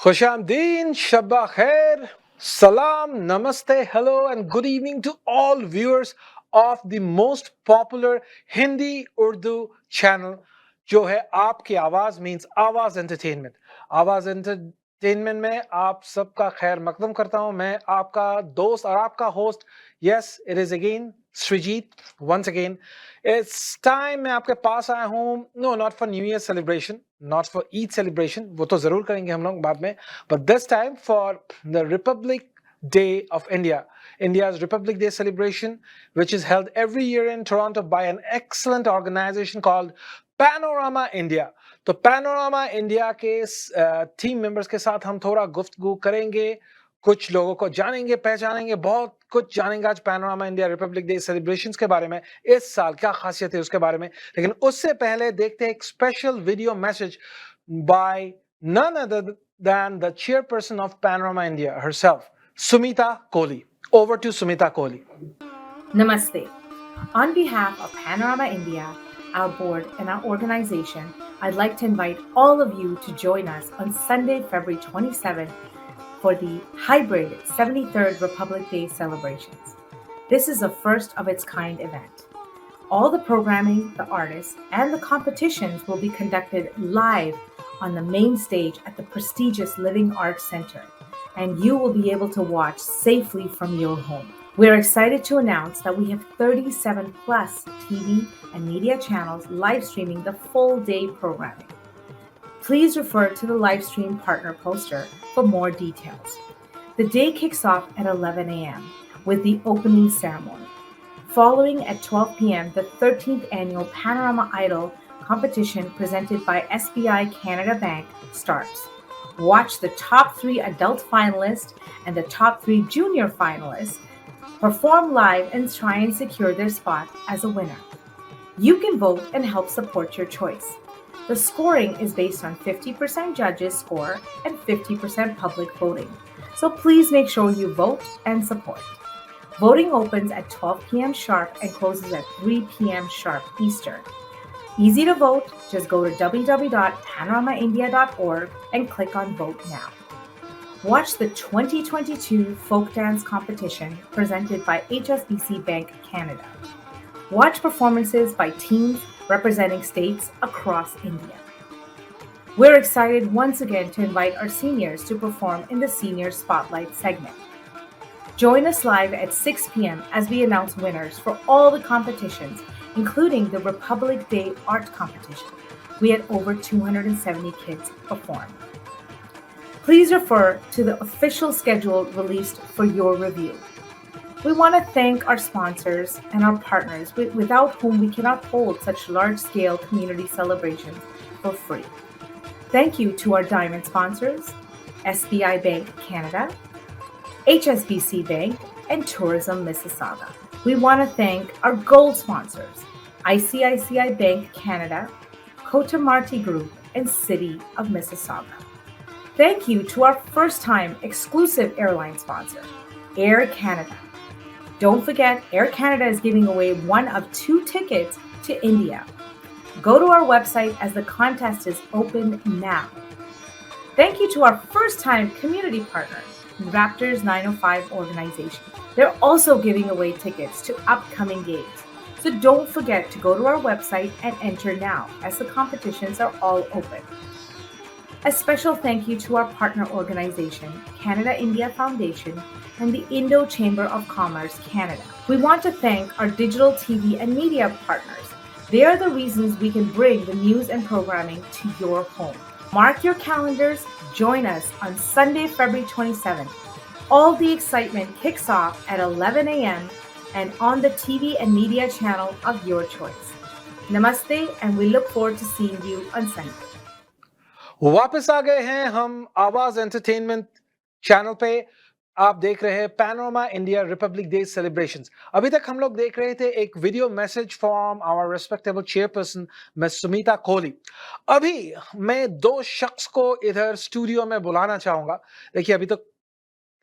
Khushamdeen, Shabba Khair, Salam, Namaste, hello, and good evening to all viewers of the most popular Hindi Urdu channel, जो है आपकी आवाज means आवाज entertainment. आवाज entertainment में आप सबका खैर मकदम करता हूं। मैं आपका दोस्त और आपका host, yes it is again Srijeet, once again. It's time मैं आपके पास आया हूँ, no not for New Year celebration, not for Eid celebration, वो तो जरूर करेंगे हम लोग बाद में, but this time for the Republic Day of India, India's Republic Day celebration, which is held every year in Toronto by an excellent organization called Panorama India. तो Panorama India के टीम मेंबर्स के साथ हम थोड़ा गुफ्तगू करेंगे, कुछ लोगों को जानेंगे, पहचानेंगे, बहुत कुछ जानेंगे आज panorama India Republic Day celebrations के बारे में, इस साल क्या खासियत है उसके बारे में। लेकिन उससे पहले देखते हैं एक special video message bye none other than the chairperson of Panorama India herself, Sumita Kohli. Over to Sumita Kohli. Namaste. On behalf of Panorama India, our board and our organization, I'd like to invite all of you to join us on Sunday, February 27th for the hybrid 73rd Republic Day celebrations. This is a first of its kind event. All the programming, the artists, and the competitions will be conducted live on the main stage at the prestigious Living Arts Center, and you will be able to watch safely from your home. We're excited to announce that we have 37 plus TV and media channels live streaming the full day programming. Please refer to the live stream partner poster for more details. The day kicks off at 11 a.m. with the opening ceremony. Following at 12 p.m., the 13th annual Panorama Idol competition presented by SBI Canada Bank starts. Watch the top 3 adult finalists and the top 3 junior finalists perform live and try and secure their spot as a winner. You can vote and help support your choice. The scoring is based on 50% judges' score and 50% public voting. So please make sure you vote and support. Voting opens at 12 p.m. sharp and closes at 3 p.m. sharp Eastern. Easy to vote, just go to www.panoramaindia.org and click on Vote Now. Watch the 2022 Folk Dance Competition presented by HSBC Bank Canada. Watch performances by teams representing states across India. We're excited once again to invite our seniors to perform in the Senior Spotlight segment. Join us live at 6 p.m. as we announce winners for all the competitions, including the Republic Day Art Competition. We had over 270 kids perform. Please refer to the official schedule released for your review. We want to thank our sponsors and our partners without whom we cannot hold such large-scale community celebrations for free. Thank you to our diamond sponsors, SBI Bank Canada, HSBC Bank, and Tourism Mississauga. We want to thank our gold sponsors, ICICI Bank Canada, Kota Marti Group, and City of Mississauga. Thank you to our first-time exclusive airline sponsor, Air Canada. Don't forget, Air Canada is giving away one of 2 tickets to India. Go to our website as the contest is open now. Thank you to our first-time community partner, Raptors 905 organization. They're also giving away tickets to upcoming games. So don't forget to go to our website and enter now, as the competitions are all open. A special thank you to our partner organization, Canada India Foundation, and the Indo Chamber of Commerce Canada. We want to thank our digital TV and media partners. They are the reasons we can bring the news and programming to your home. Mark your calendars, join us on Sunday, February 27th. All the excitement kicks off at 11 a.m. and on the TV and media channel of your choice. Namaste, and we look forward to seeing you on Sunday. वापस आ गए हैं हम आवाज entertainment channel पे। आप देख रहे हैं Panorama India Republic Day celebrations. अभी तक हम लोग देख रहे थे एक video message from our respectable chairperson Miss Sumita Kohli. अभी मैं 2 शख्स को इधर स्टूडियो में बुलाना चाहूंगा। देखिए, अभी तक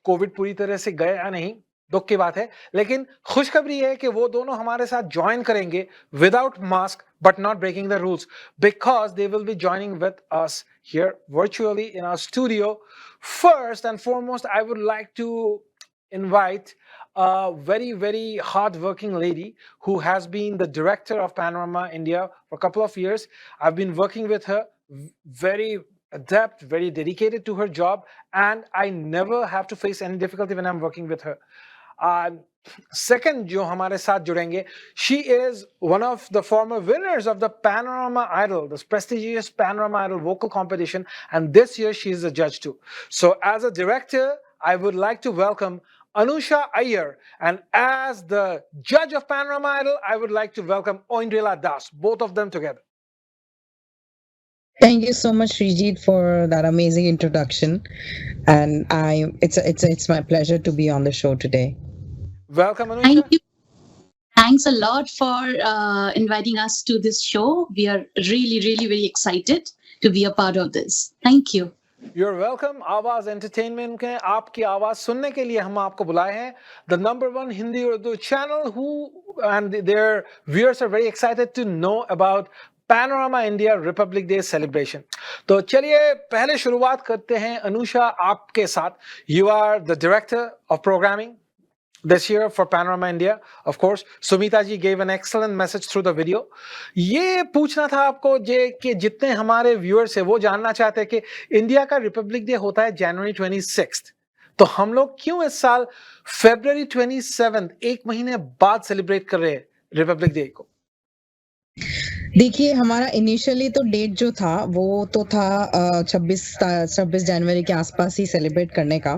कोविड पूरी तरह से गया नहीं, दुख की बात है, लेकिन खुशखबरी है कि वो दोनों हमारे साथ ज्वाइन करेंगे without mask but not breaking the rules, because they will be joining with us here virtually in our studio. First and foremost, I would like to invite a very, very hard-working lady who has been the director of Panorama India for a couple of years. I've been working with her, very adept, very dedicated to her job, and I never have to face any difficulty when I'm working with her. Second, जो हमारे साथ जुड़ेंगे, she is one of the former winners of the Panorama Idol, this prestigious Panorama Idol vocal competition, and this year she is a judge too. So as a director, I would like to welcome Anusha Iyer, and as the judge of Panorama Idol, I would like to welcome Oindrilla Das, both of them together. Thank you so much, Srijeet, for that amazing introduction, and it's my pleasure to be on the show today. Welcome, Anusha. Thank you. Thanks a lot for inviting us to this show. We are really, really, very excited to be a part of this. Thank you. You're welcome. आवाज entertainment के आपकी आवाज सुनने के लिए हम आपको बुलाए हैं. The #1 Hindi Urdu channel who and their viewers are very excited to know about Panorama India Republic Day celebration. तो चलिए पहले शुरुआत करते हैं अनुषा आपके साथ. You are the director of programming this year for Panorama India. Of course, Sumita ji gave an excellent message through the video. ये पूछना था आपको कि जितने हमारे व्यूअर्स हैं वो जानना चाहते हैं कि इंडिया का रिपब्लिक डे होता है जनवरी 26, तो हम लोग क्यों इस साल फरवरी 27 एक महीने बाद सेलिब्रेट कर रहे हैं रिपब्लिक डे को? देखिए, हमारा इनिशियली तो डेट जो था वो तो था 26 जनवरी के आसपास ही सेलिब्रेट करने का,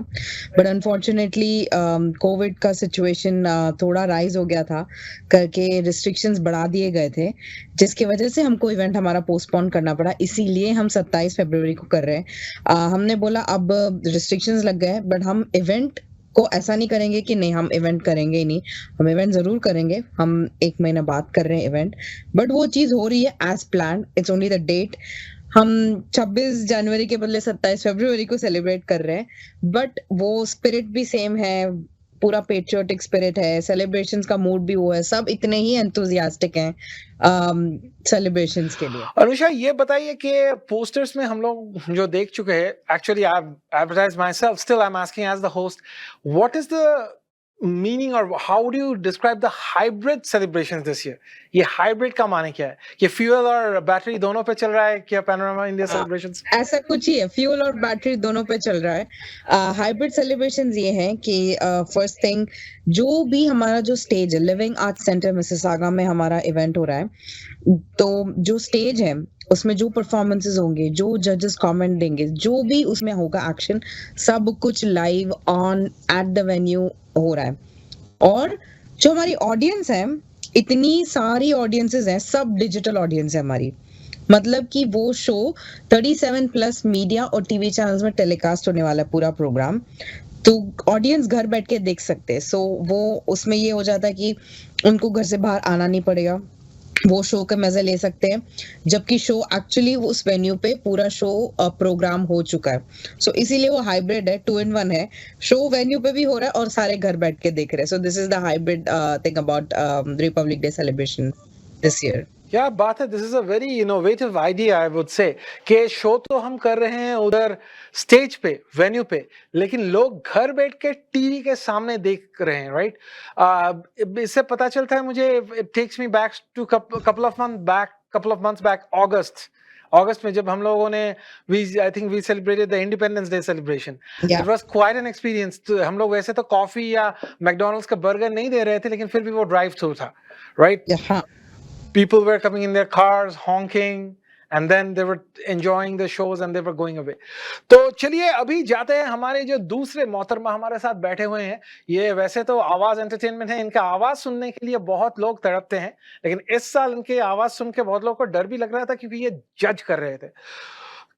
बट अनफॉर्चुनेटली कोविड का सिचुएशन थोड़ा राइज हो गया था करके रिस्ट्रिक्शंस बढ़ा दिए गए थे, जिसकी वजह से हमको इवेंट हमारा पोस्टपोन करना पड़ा. इसीलिए हम 27 फरवरी को कर रहे हैं. हमने बोला अब रिस्ट्रिक्शंस लग गए, बट हम इवेंट को ऐसा नहीं करेंगे कि नहीं हम इवेंट करेंगे ही नहीं. हम इवेंट जरूर करेंगे. हम एक महीना बाद कर रहे हैं इवेंट, बट वो चीज हो रही है as plan. It's only the date. हम 26 जनवरी के बदले 27 फरवरी को सेलिब्रेट कर रहे हैं, बट वो स्पिरिट भी सेम है. पूरा पेट्रियोटिक स्पिरिट है, सेलिब्रेशंस का मूड भी वो है. सब इतने ही एंथुसियास्टिक हैं सेलिब्रेशंस के लिए. अनुषा, ये बताइए कि पोस्टर्स में हम लोग जो देख चुके हैं, actually I advertise myself, still I am asking as the host, what is the meaning और how do you describe the hybrid celebrations this year? ये हाइब्रिड का माने क्या है? कि फ्यूल और बैटरी दोनों पे चल रहा है क्या पैनोरामा इंडिया सेलिब्रेशंस? ऐसा कुछ ही है, फ्यूल और बैटरी दोनों पे चल रहा है. हाइब्रिड सेलिब्रेशंस ये हैं कि फर्स्ट थिंग, जो भी हमारा जो स्टेज है, लिविंग आर्ट्स सेंटर मिसिसागा में हमारा इवेंट हो रहा है, तो जो स्टेज है उसमें जो परफॉर्मेंसेस होंगे, जो जजेस कमेंट देंगे, जो भी उसमें होगा एक्शन, सब कुछ live on at the venue हो रहा है. और जो हमारी ऑडियंस है, इतनी सारी ऑडियंसेस हैं, सब डिजिटल ऑडियंस है हमारी. मतलब कि वो शो 37+ मीडिया और टीवी चैनल्स में टेलीकास्ट होने वाला है पूरा प्रोग्राम, तो ऑडियंस घर बैठ के देख सकते हैं. सो वो उसमें ये हो जाता है कि उनको घर से बाहर आना नहीं पड़ेगा, वो शो के मजे ले सकते हैं, जबकि शो एक्चुअली उस वेन्यू पे पूरा शो प्रोग्राम हो चुका है. सो इसीलिए वो हाइब्रिड है, 2 in 1 है. शो वेन्यू पे भी हो रहा है और सारे घर बैठ के देख रहे हैं. So this is the hybrid thing about Republic Day celebration this year. क्या बात है, this is a very innovative idea I would से, कि शो तो हम कर रहे हैं उधर स्टेज पे, वेन्यू पे, लेकिन लोग घर बैठ के टीवी के सामने देख रहे हैं, राइट? इससे पता चलता है मुझे, it takes me back to couple of months back, अगस्त में जब हम लोगों ने I think we celebrated the Independence Day celebration. It was quite an experience. हम लोग वैसे तो कॉफी या मैकडॉनल्ड्स का बर्गर नहीं दे रहे थे, लेकिन फिर भी वो ड्राइव थ्रू था, right? People were coming in their cars, honking, and then they were enjoying the shows and they were going away. तो चलिए अभी जाते हैं, हमारे जो दूसरे मोहतरमा हमारे साथ बैठे हुए हैं. ये वैसे तो आवाज एंटरटेनमेंट है, इनका आवाज सुनने के लिए बहुत लोग तड़पते हैं, लेकिन इस साल इनकी आवाज सुन के बहुत लोगों को डर भी लग रहा था, क्योंकि ये जज कर रहे थे.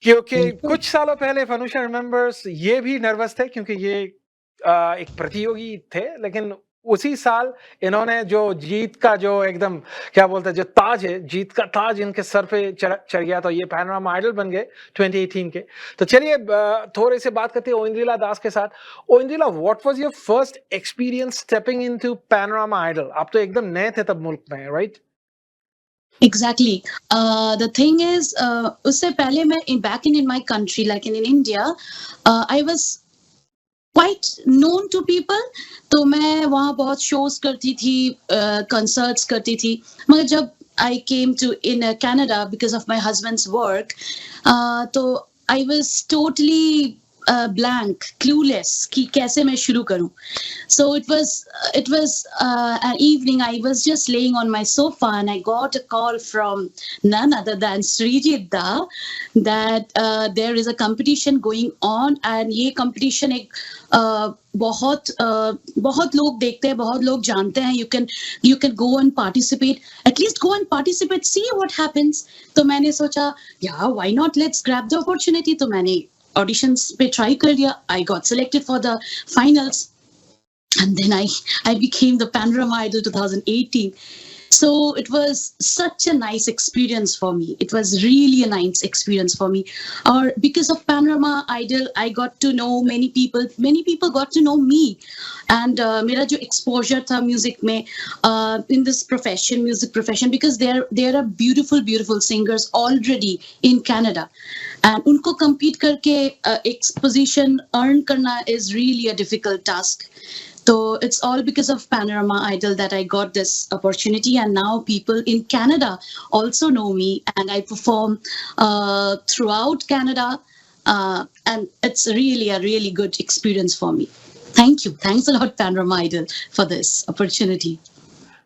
क्योंकि कुछ सालों पहले, अनुषा रिमेम्बर्स, ये भी नर्वस थे क्योंकि ये एक प्रतियोगी थे, लेकिन उसी साल इन्होंने जो जीत का जो एकदम क्या बोलते हैं जो ताज है, जीत का ताज इनके सर पे चढ़ गया, तो ये पैनोरामा आइडल बन गए 2018 के। तो चलिए थोड़े से बात करते हैं ओइंद्रिला दास के साथ। Oindrila, what was your first experience stepping into Panorama Idol? आप तो एकदम नए थे तब मुल्क में, right? Exactly. The thing is, उससे पहले मैं back in my country, like in India, I was quite known to people. तो मैं वहाँ बहुत shows करती थी, concerts करती थी. मगर जब I came to in Canada because of my husband's work, तो I was totally blank, clueless कि कैसे मैं शुरू करूँ. So it was an evening. I was just laying on my sofa and I got a call from none other than Srijeet da that there is a competition going on, and ये competition एक बहुत लोग देखते हैं, बहुत लोग जानते हैं. You can go and participate. At least go and participate. See what happens. तो मैंने सोचा, yeah, why not? Let's grab the opportunity. तो मैंने auditions पे try कर लिया. I got selected for the finals. And then I became the Panorama Idol 2018. So it was such a nice experience for me. It was really a nice experience for me. Or because of Panorama Idol, I got to know many people. Many people got to know me. And मेरा जो exposure था music में, in this profession, music profession, because there are beautiful singers already in Canada. And उनको compete करके एक position earn करना is really a difficult task. So it's all because of Panorama Idol that I got this opportunity, and now people in Canada also know me, and I perform throughout Canada, and it's really a really good experience for me. Thank you. Thanks a lot, Panorama Idol, for this opportunity.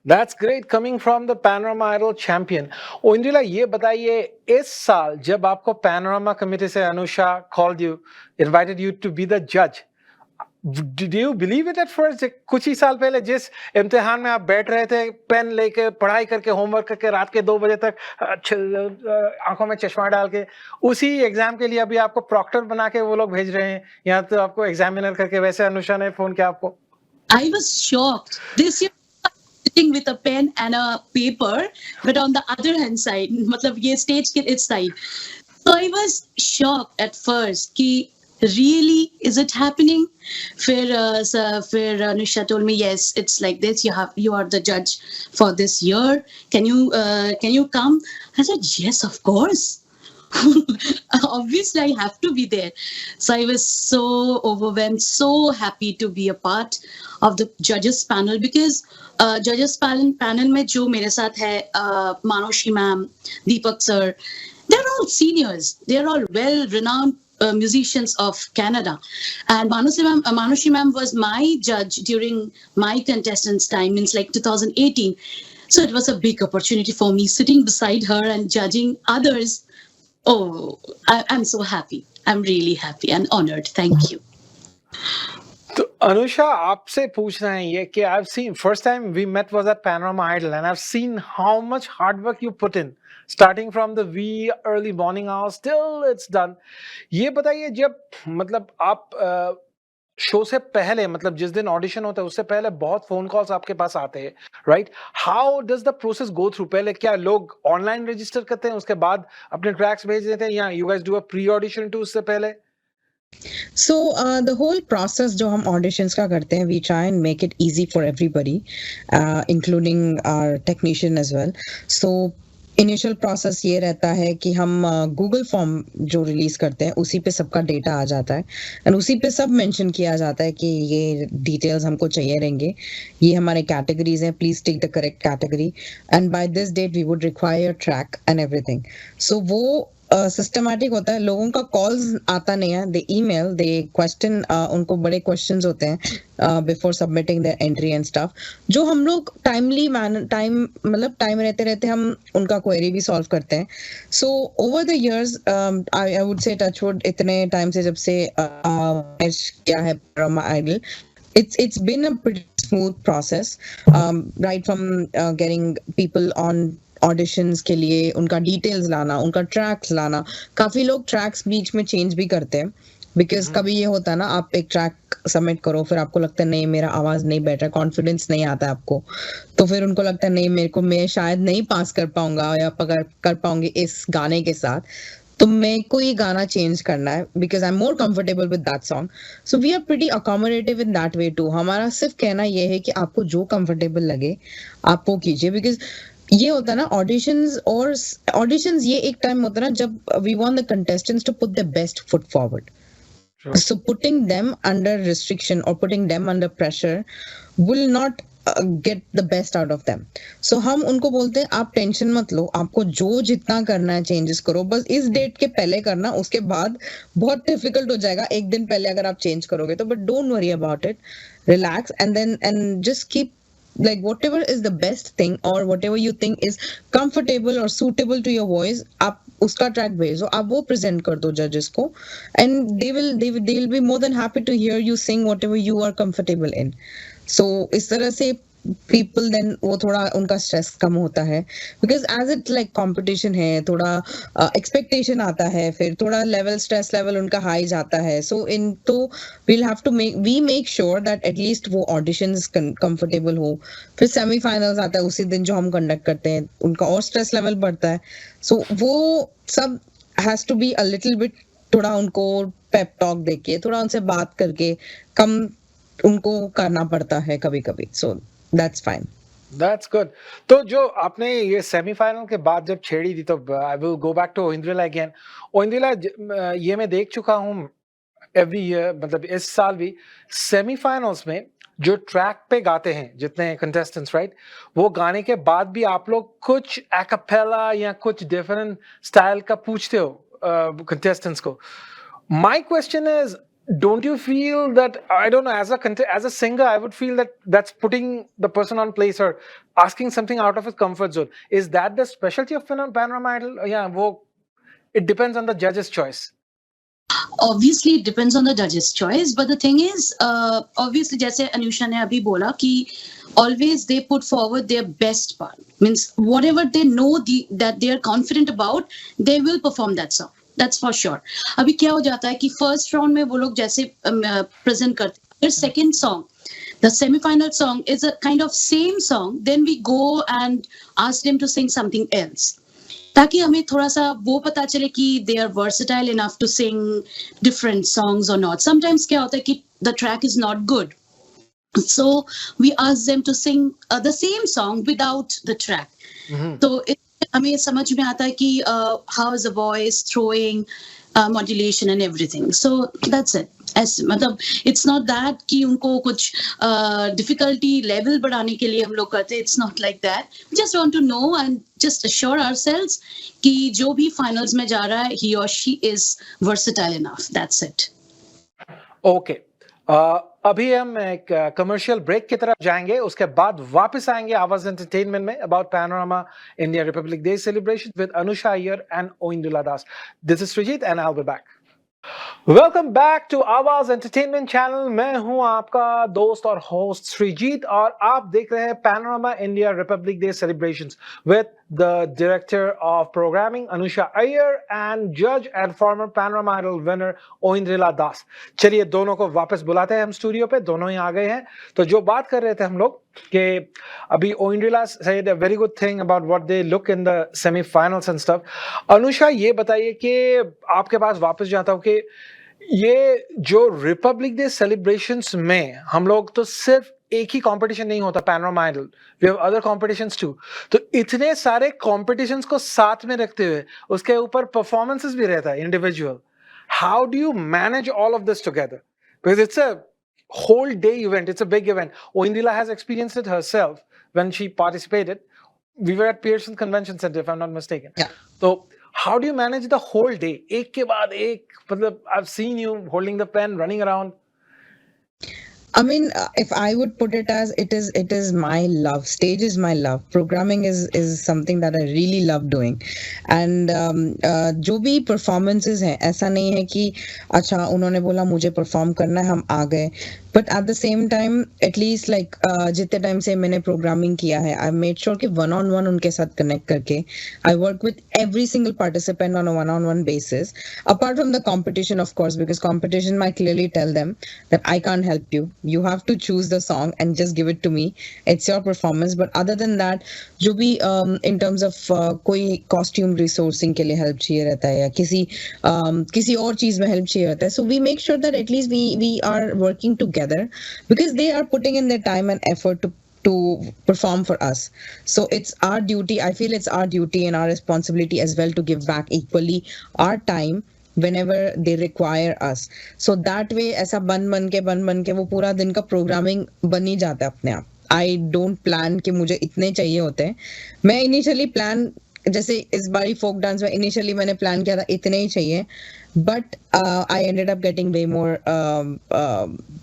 That's great coming from the Panorama Idol champion. ओइंद्रिला, ये बताइए, इस साल जब आपको panorama committee से Anusha called you, invited you to be the judge, did you believe it at first? कुछ ही साल पहले जिस इम्तिहान में आप बैठ रहे थे, पेन लेके पढ़ाई करके होमवर्क करके रात के 2 बजे तक आंखों में चश्मा डाल के, उसी एग्जाम के लिए अभी आपको प्रॉक्टर बना के वो लोग भेज रहे हैं, यहाँ तो आपको एग्जामिनर करके। वैसे अनुषा ने फोन किया आपको? I was shocked. This year sitting with a pen and a paper, but on the other hand side, मतलब ये stage के इस side. So I was shocked at first कि really is it happening? फिर Anusha told me, yes, it's like this. You are the judge for this year. Can you come? I said, yes, of course. Obviously, I have to be there. So I was so overwhelmed, so happy to be a part of the judges panel, because judges panel में जो मेरे साथ है, Manushi ma'am, Deepak sir, they're all seniors. They're all well-renowned musicians of Canada. And Manushi ma'am was my judge during my contestants' time, means like 2018. So it was a big opportunity for me, sitting beside her and judging others. Oh, I'm so happy. I'm really happy and honored. Thank you. तो अनुषा, आपसे पूछना है ये कि I've seen, first time we met was at Panorama Idol, and I've seen how much hard work you put in, starting from the wee early morning hours till it's done. ये बताइए, जब मतलब आप शो से पहले, मतलब जिस दिन ऑडिशन होता है उससे पहले बहुत फोन कॉल्स आपके पास आते हैं, right? How does the process go through? पहले क्या लोग ऑनलाइन रजिस्टर करते हैं, उसके बाद अपने ट्रैक्स भेज देते हैं, या you guys do a pre audition too उससे पहले? So the whole process जो हम auditions का करते हैं, we try and make it easy for everybody, including our technician as well. So initial process ये रहता है कि हम गूगल फॉर्म जो रिलीज करते हैं उसी पे सबका डेटा आ जाता है, एंड उसी पे सब मेंशन किया जाता है कि ये डिटेल्स हमको चाहिए रहेंगे, ये हमारे कैटेगरीज हैं, please take the correct category, and by this date we would require track and everything. So वो सिस्टमैटिक होता है. लोगों का कॉल्स आता नहीं है, दे ईमेल, दे क्वेश्चन, उनको बड़े क्वेश्चंस होते हैं before submitting there entry and stuff, जो हम लोग टाइम रहते रहते हम उनका क्वेरी भी सॉल्व करते हैं. So over the years I would say touchwood, इतने टाइम से जब से क्या है Panorama Idol, it's been a pretty smooth process, right from getting people on auditions के लिए, उनका डिटेल्स लाना, उनका ट्रैक्स लाना. काफी लोग ट्रैक्स बीच में चेंज भी करते हैं, बिकॉज कभी ये होता है ना, आप एक ट्रैक सबमिट करो, फिर आपको लगता है नहीं मेरा आवाज नहीं बैठ रहा, कॉन्फिडेंस नहीं आता है आपको, तो फिर उनको लगता है नहीं मेरे को, मैं शायद नहीं पास कर पाऊंगा या पकड़ कर पाऊंगी इस गाने के साथ, तो मेरे को ये गाना चेंज करना है because I am more comfortable with that song. So we are pretty accommodative in that way too. हमारा सिर्फ कहना ये है कि आपको जो कंफर्टेबल लगे आप वो कीजिए. बिकॉज ये होता है ना ऑडिशंस, और ऑडिशंस ये एक टाइम होता है ना जब we want the contestants to put the best foot forward. So putting them under restriction or putting them under pressure will not get the best out of them. So हम उनको बोलते हैं आप टेंशन मत लो, आपको जो जितना करना है चेंजेस करो, बस इस डेट के पहले करना, उसके बाद बहुत डिफिकल्ट हो जाएगा एक दिन पहले अगर आप चेंज करोगे तो. But don't worry about it, relax and just keep like whatever is the best thing or whatever you think is comfortable or suitable to your voice, आप उसका ट्रैक भेजो, आप वो प्रेजेंट कर दो जजेस को, and they will be more than happy to hear you sing whatever you are comfortable in. So इस तरह से people then वो थोड़ा उनका स्ट्रेस कम होता है, because as it like competition है, थोड़ा expectation आता है, फिर थोड़ा लेवल स्ट्रेस लेवल उनका हाई जाता है. So in तो we'll have to make sure that at least वो auditions comfortable हो. फिर सेमीफाइनल्स आता है उसी दिन जो हम कंडक्ट करते हैं, उनका और स्ट्रेस लेवल बढ़ता है. So वो सब has to be a little bit, थोड़ा उनको पेप टॉक देके, थोड़ा उनसे बात करके कम उनको करना पड़ता है कभी कभी. So that's fine. That's good. तो जो आपने ये सेमीफाइनल के बाद जब छेड़ी थी, तो I will go back to Oindrila again. Oindrila ये मैं देख चुका हूँ एवरी ईयर, मतलब इस साल भी सेमीफाइनल्स में जो ट्रैक पे गाते हैं जितने कंटेस्टेंट्स, राइट, वो गाने के बाद भी आप लोग कुछ एक्पेला या कुछ डिफरेंट स्टाइल का पूछते हो कंटेस्टेंट्स को. My question is, don't you feel that, I don't know, as a singer, I would feel that that's putting the person on place or asking something out of his comfort zone. Is that the specialty of Panorama Idol? Yeah, it depends on the judge's choice. Obviously it depends on the judge's choice, but the thing is, obviously जैसे अनुषा ने अभी बोला कि always they put forward their best part, means whatever they know that they are confident about, they will perform that song. That's for sure. अभी क्या हो जाता है कि फर्स्ट राउंड में वो लोग जैसे प्रेजेंट करते हैं, फिर second song, the semi-final song is a kind of same song, then we go and ask them to sing something else, ताकि हमें थोड़ा सा वो पता चले कि they are versatile enough to sing different songs or not. Sometimes क्या होता है कि the track is not good, so we ask them to sing the same song without the track. तो हमें समझ में आता है कि how is the voice throwing, modulation and everything. So that's it. मतलब it's not that कि उनको कुछ difficulty level बढ़ाने के लिए हम लोग करते हैं. It's not like that. We just want to know and just assure ourselves कि जो भी finals में जा रहा है, he or she is versatile enough. That's it. Okay. अभी हम एक कमर्शियल ब्रेक की तरफ जाएंगे, उसके बाद वापस आएंगे आवाज एंटरटेनमेंट में about Panorama India Republic Day celebration with Anusha Iyer and Oindrila Das. This is Srijit and I will be back. Welcome back to Aawaz entertainment channel. मैं हूं आपका दोस्त और होस्ट श्रीजीत और आप देख रहे हैं Panorama India Republic Day celebrations with the director of programming Anusha Iyer and जज and former Panorama Idol winner Oindrila Das. चलिए दोनों को वापस बुलाते हैं हम स्टूडियो पे. दोनों ही आ गए हैं. तो जो बात कर रहे थे हम लोग कि अभी ओइंद्रिला said a very good thing about what they look in the semi-finals and stuff. Anusha ये बताइए कि आपके पास वापस जाता हूँ कि ये जो रिपब्लिक डे सेलिब्रेशंस में हम लोग तो सिर्फ एक ही कंपटीशन नहीं होता Panorama Idol, we have other competitions too. तो इतने सारे कॉम्पिटिशन्स को साथ में रखते हुए उसके ऊपर परफॉर्मेंसेस भी रहता है individual. How do you manage all of this together? Because it's a whole day event, it's a big event. Oindrilla has experienced it herself when she participated. We were at Pearson Convention Center, if I'm not mistaken. Yeah. So how do you manage the whole day? एक के बाद एक, मतलब I've seen you holding the pen, running around. I mean, if I would put it as it is my love. Stage is my love. Programming is something that I really love doing, and जो भी performances हैं ऐसा नहीं है कि अच्छा उन्होंने बोला मुझे perform करना है हम आ गए. But at the same time, at least like जितने time से मैंने programming किया है, I made sure कि one on one उनके साथ connect करके I work with every single participant on a one on one basis. Apart from the competition, of course, because competition might clearly tell them that I can't help you. You have to choose the song and just give it to me. It's your performance. But other than that, जो भी in terms of कोई costume resourcing के लिए help चाहिए रहता है या किसी और चीज में help चाहिए रहता है. So we make sure that at least we are working together because they are putting in their time and effort to perform for us. So it's our duty. I feel it's our duty and our responsibility as well to give back equally our time whenever they require us. So that way ऐसा बन के वो पूरा दिन का programming बन ही जाता है अपने आप. I don't plan कि मुझे इतने चाहिए होते हैं. मैं इनिशियली प्लान जैसे इस बारी फोक डांस में इनिशियली मैंने प्लान किया था इतने ही चाहिए, but I ended up getting way more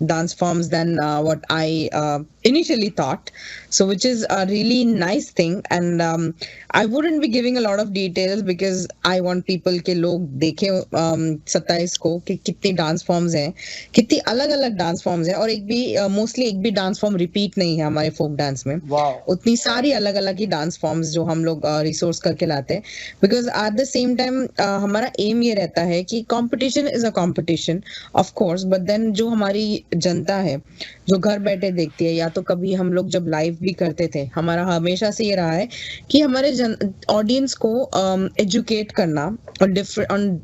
dance forms than what I initially thought. So which is a really nice thing, and I wouldn't be giving a lot of details because I want people के लोग देखें 27 को कि कितनी dance forms हैं, कितनी अलग अलग डांस फॉर्म्स हैं, और एक भी मोस्टली एक भी डांस फॉर्म रिपीट नहीं है हमारे फोक डांस में. Wow. उतनी सारी अलग अलग ही डांस फॉर्म्स जो हम लोग रिसोर्स करके लाते हैं, because at the same time हमारा एम ये रहता है कि competition is a competition of course, but then जो हमारी जनता है जो घर बैठे देखती है, या तो कभी हम लोग जब लाइव भी करते थे, हमारा हमेशा से ये रहा है कि हमारे ऑडियंस को एजुकेट करना और different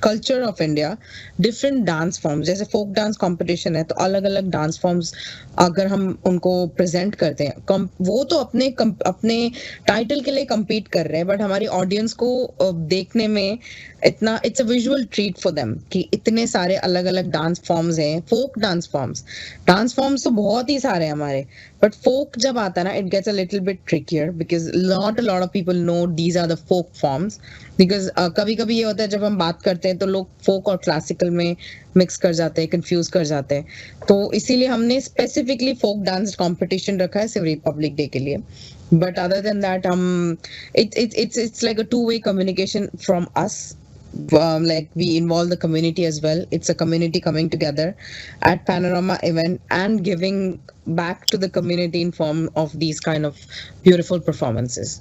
culture of India, different dance forms. जैसे फोक डांस कंपटीशन है तो अलग अलग डांस फॉर्म्स अगर हम उनको प्रेजेंट करते हैं, वो तो अपने टाइटल के लिए compete कर रहे हैं, बट हमारी ऑडियंस को देखने में इतना it's a visual treat for them कि इतने सारे अलग अलग डांस फॉर्म्स हैं. फोक डांस फॉर्म्स तो बहुत ही सारे हैं हमारे, बट फोक जब आता है ना, it gets a little bit trickier because not a lot of people know these are the folk forms. Because कभी कभी ये होता है जब हम बात करते हैं तो लोग फोक और क्लासिकल में मिक्स कर जाते हैं, कंफ्यूज कर जाते हैं. तो इसीलिए हमने स्पेसिफिकली फोक डांस कंपटीशन रखा है सिर्फ रिपब्लिक डे के लिए. But other than that it's like a two-way communication from us. Like we involve the community as well. It's a community coming together at Panorama event and giving back to the community in form of these kind of beautiful performances.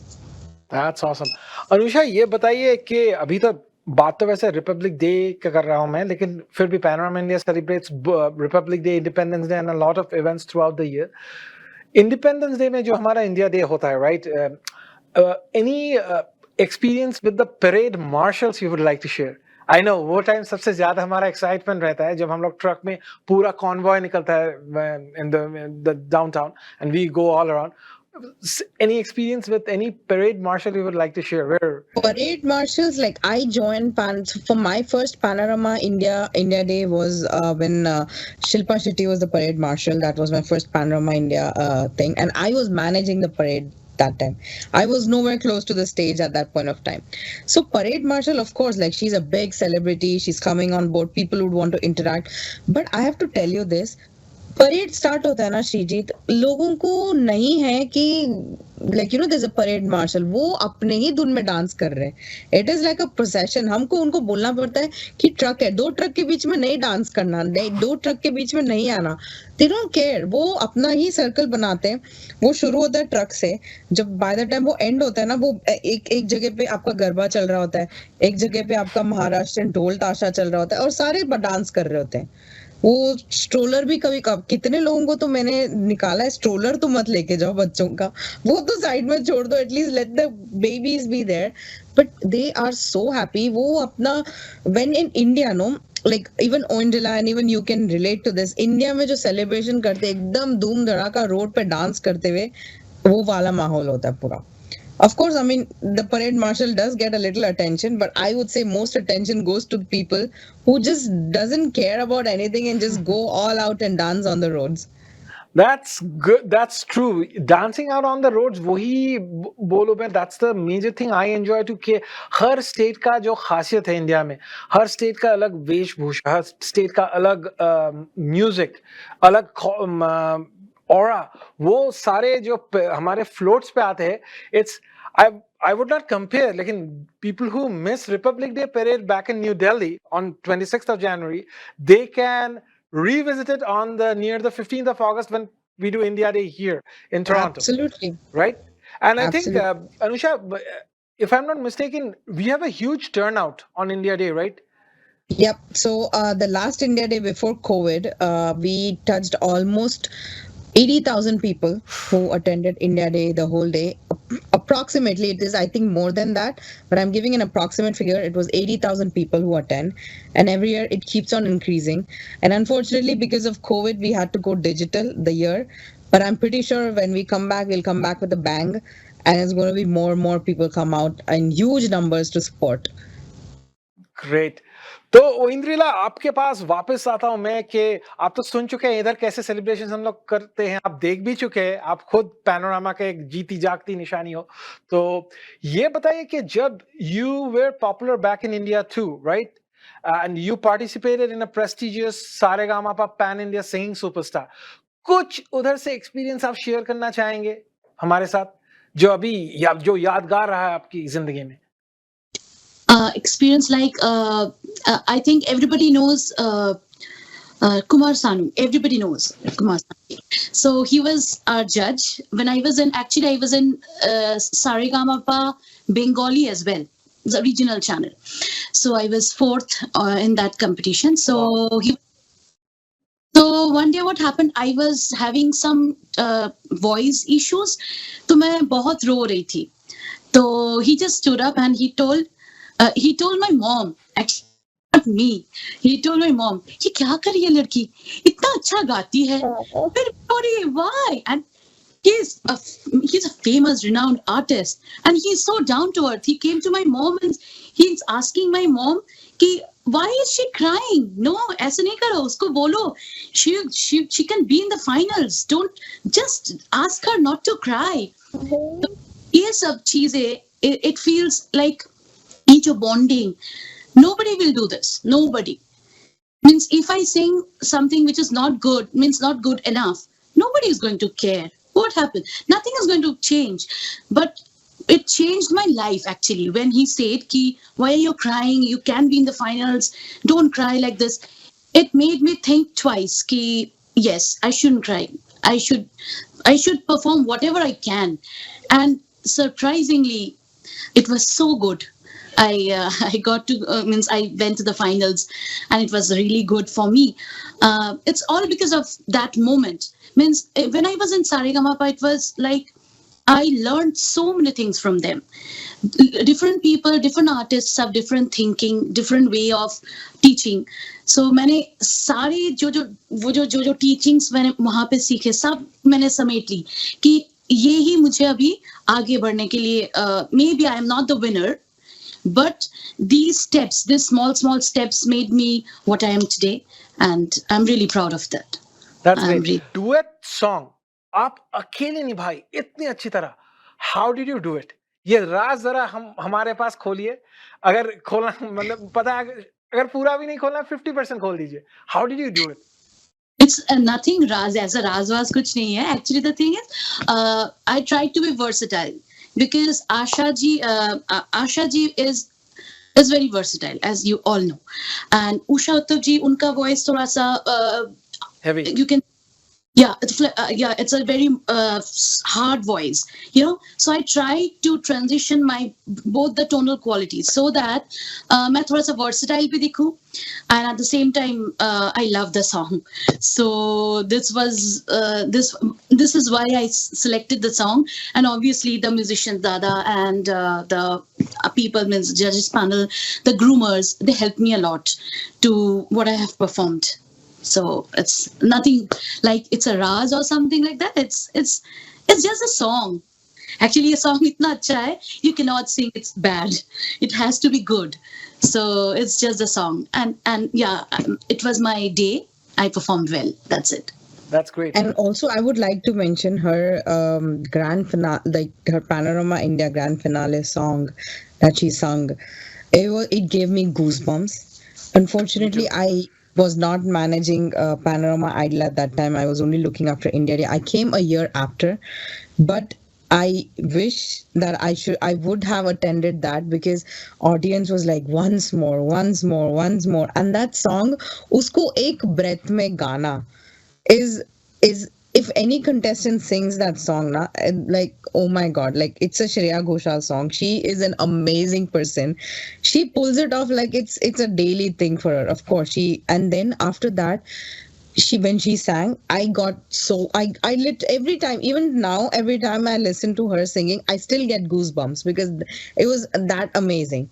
That's awesome. Anusha, ये बताइए कि अभी तो बात तो वैसे Republic day का कर रहा हूं मैं, लेकिन फिर भी Panorama India celebrates Republic Day, Independence Day and a lot of events through the year. Independence Day में जो हमारा इंडिया डे होता है, right, any experience with the parade marshals you would like to share? I know वो time सबसे ज्यादा हमारा excitement रहता है जब हम लोग ट्रक में पूरा कॉन्वॉय निकलता है in the downtown and we go all around. Any experience with any parade marshal you would like to share? Where parade marshals, like I joined for my first Panorama India Day was when Shilpa Shetty was the parade marshal. That was my first Panorama India thing, and I was managing the parade that time. I was nowhere close to the stage at that point of time. So parade marshal, of course, like she's a big celebrity, she's coming on board, people would want to interact. But I have to tell you this, parade start होता है ना श्रीजीत, लोगों को नहीं है कि like you know there is a parade marshal, वो अपने ही धुन में डांस कर रहे हैं. It is like a procession. हमको उनको बोलना पड़ता है कि ट्रक है, दो ट्रक के बीच में नहीं डांस करना, दो ट्रक के बीच में नहीं आना. दे डोंट केयर, वो अपना ही सर्कल बनाते हैं. वो शुरू होता है ट्रक से, जब बाय द टाइम वो एंड होता है ना, वो एक जगह पे आपका गरबा चल रहा होता है, एक जगह पे आपका महाराष्ट्र ढोल ताशा चल रहा होता है, और सारे डांस कर रहे होते हैं. वो स्ट्रोलर भी कभी कितने लोगों को तो मैंने निकाला है, स्ट्रोलर तो मत लेके जाओ बच्चों का, वो तो साइड में छोड़ दो, at least let the babies be there. But they are so happy. वो अपना when in India no, like even Oindrilla, and even you can relate to this, India में जो सेलिब्रेशन करते एकदम धूम धड़ाका रोड पे डांस करते हुए, वो वाला माहौल होता है पूरा. Of course, I mean, the parade marshal does get a little attention, but I would say most attention goes to people who just doesn't care about anything and just go all out and dance on the roads. That's good. That's true. Dancing out on the roads, वही बोलो मैं. That's the major thing I enjoy to के हर state का जो खासियत है India में, हर state का अलग वेशभूषा, हर स्टेट का अलग म्यूजिक, अलग ऑरा, वो सारे जो हमारे फ्लोट्स पे आते हैं. It's I would not compare. लेकिन people who miss Republic Day parade back in New Delhi on 26th of January, they can revisit it on the near the 15th of August when we do India Day here in Toronto, Absolutely. right? And I think Absolutely. Anusha, if I'm not mistaken, we have a huge turnout on India Day, right? Yep. So the last India Day before COVID, we touched almost 80,000 people who attended India Day the whole day. Approximately, it is, I think, more than that, but I'm giving an approximate figure. It was 80,000 people who attend, and every year it keeps on increasing. And unfortunately, because of COVID, we had to go digital the year. But I'm pretty sure when we come back, we'll come back with a bang, and it's going to be more and more people come out in huge numbers to support. Great. तो ओइंद्रिला, आपके पास वापस आता हूं मैं कि आप तो सुन चुके हैं इधर कैसे सेलिब्रेशंस हम लोग करते हैं, आप देख भी चुके हैं, आप खुद पैनोरामा के एक जीती जागती निशानी हो. तो ये बताइए कि जब you were popular back in India too, right, and you participated in a prestigious Sa Re Ga Ma Pa pan India singing superstar, कुछ उधर से एक्सपीरियंस आप शेयर करना चाहेंगे हमारे साथ जो अभी जो यादगार रहा है आपकी जिंदगी में? Experience like I think everybody knows Kumar Sanu. Everybody knows Kumar Sanu. So he was our judge when I was in. Actually, I was in Saregamapa Bengali as well, the regional channel. So I was fourth in that competition. So so one day what happened? I was having some voice issues. तो मैं बहुत रो रही थी. So he just stood up and he told my mom, actually not me, he told my mom, ये क्या कर रही है लड़की, इतना अच्छा गाती है. फिर बोली why? And he's a famous renowned artist and he's so down to earth. He came to my mom and he's asking my mom कि why is she crying? No, ऐसे नहीं करो, उसको बोलो, she can be in the finals. Don't just ask her not to cry. ये सब चीजें, it feels like each bonding. Nobody will do this. Nobody. Means if I sing something which is not good, means not good enough, nobody is going to care. What happened? Nothing is going to change. But it changed my life actually when he said, Ki, why are you crying? You can be in the finals. Don't cry like this. It made me think twice. Ki, yes, I shouldn't cry. I should perform whatever I can. And surprisingly, it was so good. I got to means I went to the finals and it was really good for me. It's all because of that moment. Means when I was in Saregamapa, it was like I learned so many things from them. Different people, different artists have different thinking, different way of teaching. So मैंने सारे जो teachings मैंने वहाँ पे सीखे, सब मैंने समेट ली कि ये ही मुझे अभी आगे बढ़ने के लिए maybe I am not the winner, but these steps, these small steps made me what I am today, and I'm really proud of that. That's great. Duet song आप अकेले निभाई इतनी अच्छी तरह. How did you do it? ये राज जरा हमारे पास खोलिए. अगर खोलना मतलब पता है, अगर पूरा भी नहीं खोलना 50% खोल दीजिए. How did you do it? It's nothing Raz, ऐसा Raz was कुछ नहीं है. Actually the thing is I tried to be versatile because Asha ji is very versatile, as you all know, and Usha Uttab ji, unka voice thoda sa heavy. You can it's a very hard voice, so I try to transition my both the tonal qualities so that मैं थोड़ा सा versatile भी दिखूं, and at the same time I love the song. So this is why I selected the song, and obviously the musicians Dada and the people, means judges panel, the groomers, they helped me a lot to what I have performed. So it's nothing like it's a raz or something like that. It's just a song. Actually, a song itna acha hai, you cannot sing it's bad. It has to be good. So it's just a song. And yeah, it was my day. I performed well. That's it. That's great. And also, I would like to mention her grand finale, like her Panorama India grand finale song that she sung. It gave me goosebumps. Unfortunately, Me too. I was not managing Panorama Idol at that time. I was only looking after India Day. I came a year after, but I wish that I would have attended that, because audience was like once more, once more, once more, and that song, usko ek breath mein gana is if any contestant sings that song na, like, oh my god, like, it's a Shreya Ghoshal song. She is an amazing person. She pulls it off like it's a daily thing for her. Of course, and then after that, when she sang, I got so I lit every time. Even now, every time I listen to her singing, I still get goosebumps, because it was that amazing.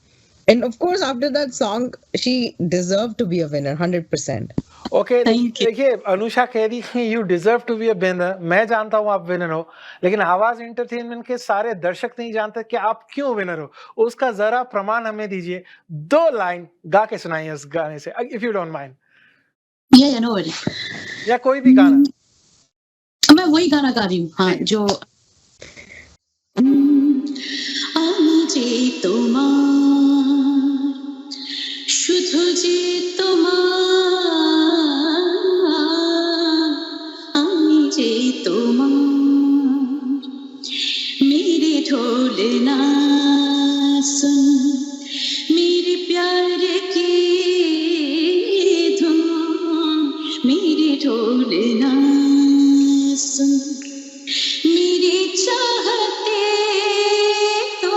And of course, after that song, she deserved to be a winner, 100%. Okay, Thank you. देखिए अनुषा कह रही है you deserve to be a winner. मैं जानता हूं आप winner हो, लेकिन आवाज एंटरटेनमेंट के सारे दर्शक नहीं जानते कि आप क्यों विनर हो। उसका जरा प्रमाण हमें दीजिए, 2 लाइन गा के सुनाइए इस गाने से, इफ यू डोंट माइंड, या नो वरी। या कोई भी गाना। मैं वही गाना गा रही हूँ, हाँ, ठीक है। जो আমি যে তোমার, শুধু যে তোমার, আমি যে তোমার, मेरे ढोलना सुन, मेरे प्यार की धुन, मेरे ढोलना सुन, मेरे चाहते तो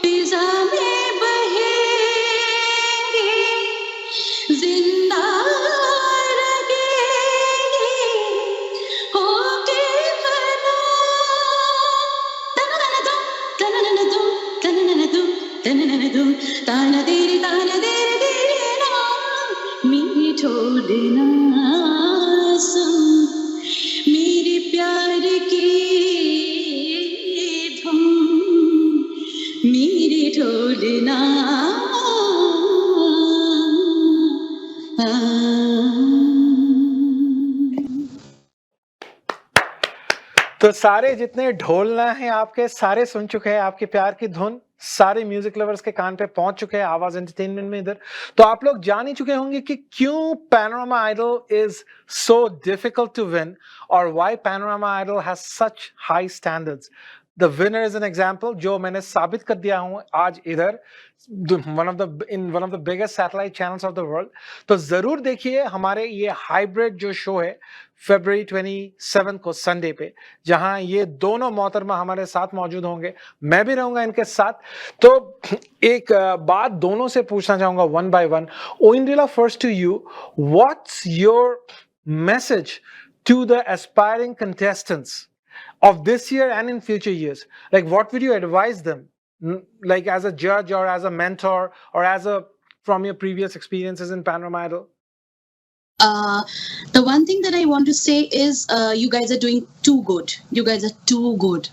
फिजा में बहेंगे, जिंदा रहेंगे, होके फना। तनननदुम, तनननदुम, तनननदुम, तनननदुम, ताना देरे देरे ना, मेरे ढोलना सुन, मेरे प्यार की धुन, मेरे ढोलना। तो सारे जितने ढोलना है आपके, सारे सुन चुके हैं आपके प्यार की धुन, सारे म्यूजिक लवर्स के कान पे पहुंच चुके हैं आवाज एंटरटेनमेंट में इधर। तो आप लोग जान ही चुके होंगे कि क्यों Panorama Idol is so difficult to win, और why Panorama Idol has such high standards. The winner is an example, जो मैंने साबित कर दिया हूं आज इधर, one of the biggest satellite channels of the world. तो जरूर देखिए हमारे ये हाइब्रिड जो शो है February 27 को संडे पे, जहां ये दोनों मोहतरमा हमारे साथ मौजूद होंगे, मैं भी रहूंगा इनके साथ। तो एक बात दोनों से पूछना चाहूंगा one by one. Oindrila, first to you, what's your message to the aspiring contestants of this year and in future years? Like, what would you advise them, like as a judge or as a mentor or as a from your previous experiences in Panorama Idol? The one thing that I want to say is you guys are doing too good. You guys are too good.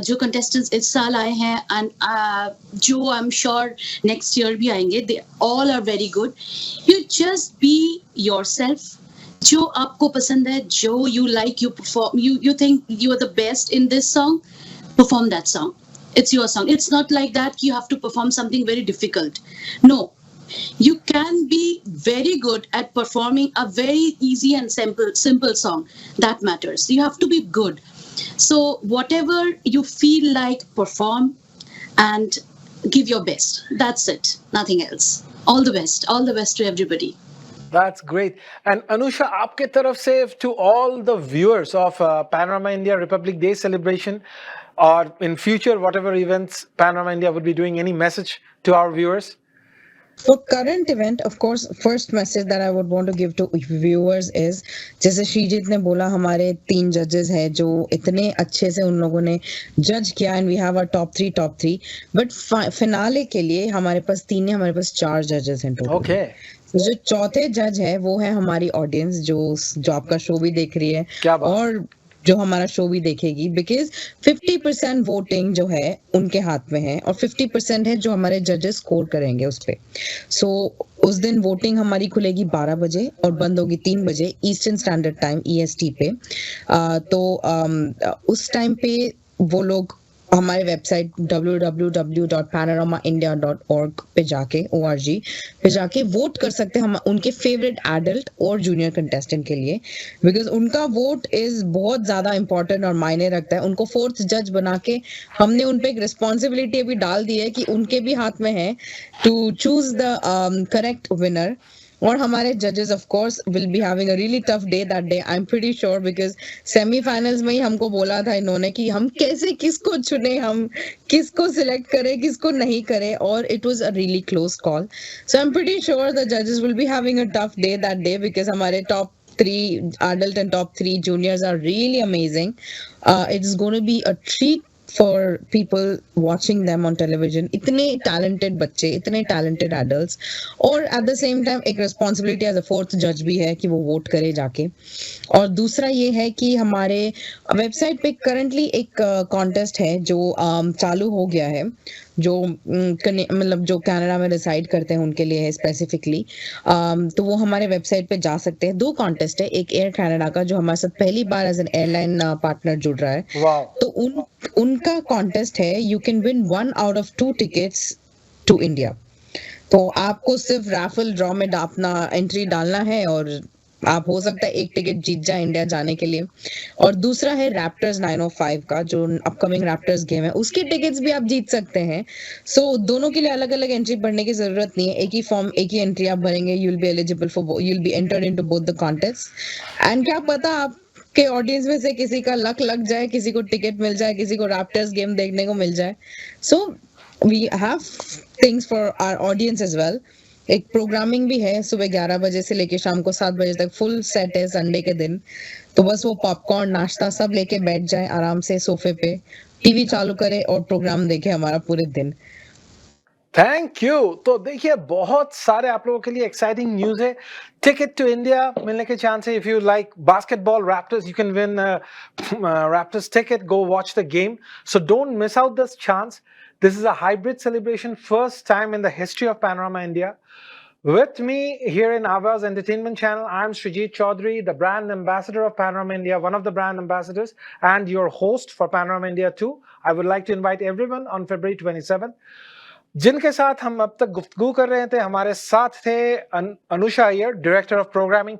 जो contestants इस साल आए हैं and जो I'm sure next year भी आएंगे, they all are very good. You just be yourself. जो आपको पसंद है, जो you like, you perform, you think you are the best in this song, perform that song. It's your song. It's not like that you have to perform something very difficult. No. You can be very good at performing a very easy and simple song. That matters. You have to be good. So whatever you feel like, perform and give your best. That's it. Nothing else. All the best. All the best to everybody. That's great. And Anusha, आपके तरफ से to all the viewers of Panorama India Republic Day celebration, or in future whatever events Panorama India would be doing, any message to our viewers? For current event, of course, first message that I would want to give to viewers is, जैसे श्रीजीत ने बोला, हमारे 3 जजेस हैं जो इतने अच्छे से उन लोगों ने जज किया, and we have our top 3, but finale के लिए हमारे पास 3 नहीं, हमारे पास 4 जजेस हैं टोटल। Okay. जो चौथे जज है वो है हमारी ऑडियंस, जो आपका शो भी देख रही है, क्या बात। और जो हमारा शो भी देखेगी, बिकॉज 50% वोटिंग जो है उनके हाथ में है और 50% है जो हमारे जजेस स्कोर करेंगे उस पर। सो उस दिन वोटिंग हमारी खुलेगी 12 बजे और बंद होगी 3 बजे ईस्टर्न स्टैंडर्ड टाइम EST पे। तो उस टाइम पे वो लोग हमारे वेबसाइट www.panoramaindia.org पे जाके ORG पे जाके वोट कर सकते हैं हम उनके फेवरेट एडल्ट और जूनियर कंटेस्टेंट के लिए, बिकॉज उनका वोट इज बहुत ज्यादा इंपॉर्टेंट और मायने रखता है। उनको फोर्थ जज बना के हमने उन पे एक रिस्पॉन्सिबिलिटी भी डाल दी है कि उनके भी हाथ में है to choose the correct winner. और हमारे जजेस of course will be having a really tough day that day, I am pretty sure, because semifinals में ही हमको बोला था इन्होंने कि हम कैसे किसको चुने, हम किसको सिलेक्ट करें किसको नहीं करें, और it was a really close call. So I am pretty sure the जजेस will be having a tough day that day, because हमारे top 3 adult and top 3 juniors are really amazing. It is going to be a treat for people watching them on television. इतने talented बच्चे, इतने talented adults, और at the same time एक responsibility as a fourth judge भी है कि वो vote करे जाके। और दूसरा ये है कि हमारे वेबसाइट पे करंटली एक कॉन्टेस्ट है जो चालू हो गया है, जो मतलब जो कनाडा में रिसाइड करते हैं उनके लिए है स्पेसिफिकली। तो वो हमारे वेबसाइट पे जा सकते हैं। 2 कॉन्टेस्ट है, एक एयर कनाडा का जो हमारे साथ पहली बार एज एन एयरलाइन पार्टनर जुड़ रहा है, वाह, तो उनका कॉन्टेस्ट है you can win 1 out of 2 tickets to India. तो आपको सिर्फ रैफल ड्रॉ में अपना एंट्री डालना है और आप हो सकता है एक टिकट जीत जाए इंडिया जाने के लिए। और दूसरा है रैप्टर्स 905 का जो अपकमिंग रैप्टर्स गेम है, उसके टिकट्स भी आप जीत सकते हैं। सो दोनों के लिए अलग अलग एंट्री भरने की जरूरत नहीं है, एक ही फॉर्म एक ही एंट्री आप भरेंगे, you will be eligible for, you will be entered into both the contest. And क्या पता आप के ऑडियंस में से किसी का लक लग जाए, किसी को टिकट मिल जाए, किसी को रैप्टर्स गेम देखने को मिल जाए। So we have things for our audience as well. एक प्रोग्रामिंग भी है सुबह 11 बजे से लेके शाम को 7 बजे तक, फुल सेट है संडे के दिन। तो बस वो पॉपकॉर्न नाश्ता सब लेके बैठ जाए आराम से सोफे पे, टीवी चालू करे और प्रोग्राम देखे हमारा पूरे दिन। Thank you. तो देखिए बहुत सारे आप लोगों के लिए एक्साइटिंग न्यूज है। टिकट टू इंडिया मिलने के चांस है। If you like basketball raptors, you can win raptors ticket, go watch the game, so don't miss out this chance. This is a hybrid celebration, first time in the history of Panorama India. With me here in Awaz Entertainment Channel, I'm Srijeet Chaudhuri, the brand ambassador of Panorama India, one of the brand ambassadors, and your host for Panorama India 2. I would like to invite everyone on February 27th. जिनके साथ हम अब तक गुफ्तगू कर रहे थे, हमारे साथ थे Anusha Iyer, director of programming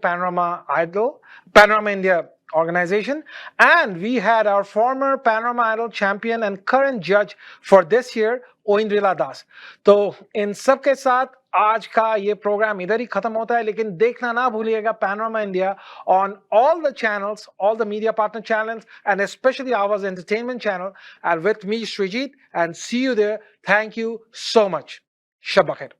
Panorama India organization, and we had our former Panorama Idol champion and current judge for this year, Oindrilla Das. तो इन सब के साथ आज का ये प्रोग्राम इधर ही खत्म होता है, लेकिन देखना ना भूलिएगा Panorama India on all the channels, all the media partner channels, and especially Awaz Entertainment Channel, and with me Srijeet, and see you there. Thank you so much. Shabba khair.